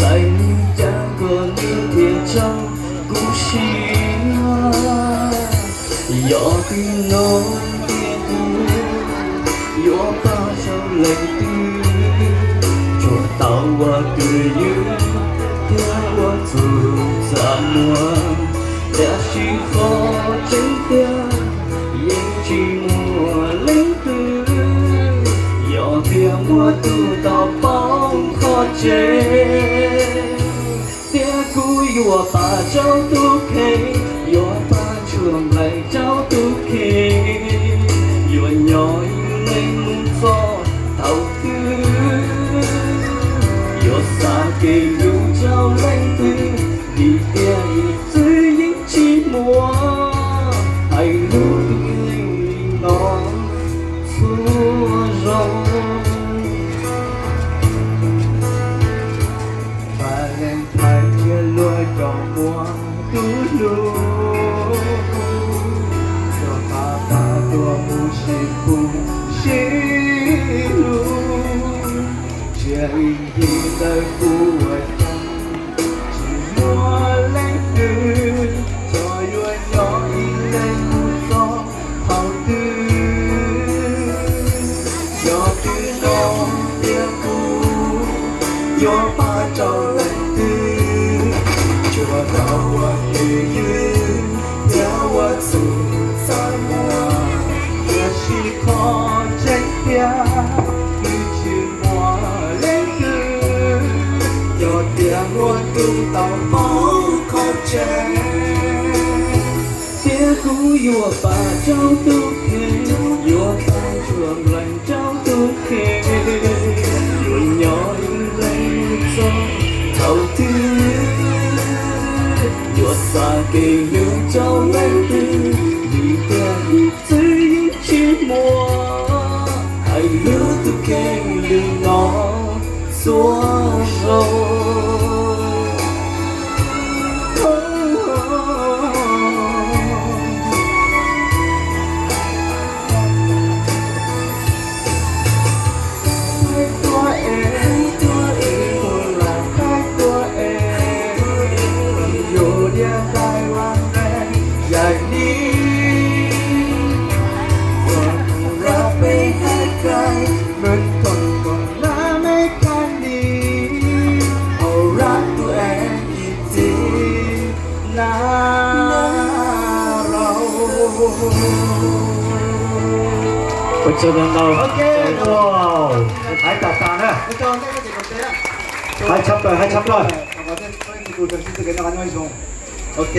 在你讲过你也找故事啊，要比侬别不，要把手来对，做到我对你，要我做怎么，也许好真的，也许我累的。要别我渡到帮可接，别故意我把招都给，我把窗来招都给，我nhỏ lấy muốn gió thâu tư,我xa kỳ lưu trao lấy tư, vì kia dưới những chi mùa, hay lưu tình nó xua rong. Mùa tú lù cho papa tua musiku shilu chia hi đời của chỉ mua lấy từ cho luôn nhỏ in lên một gió hào tư nhỏ tư nó tiếc cũ nhỏ pa trâu lên tư我到我日月，要我走在我，也是靠这条一起我来的，要点我渡到不靠近，别故意我把招都给，我把窗来招都给，我鸟应来走头的。我xa kỳ lưu trao lấy tư, vì kia vì dưới chỉ mùa, hãy lưu từ kê lưu nó xuống rồi. Cho lần đầu. Ok. Wow. Hãy tập tàn ha. cho cái gì còn thế ạ? Hai chấp rồi. Có thể tôi chỉ cụ thể xin thực hiện nó gắn với chúng. Ok.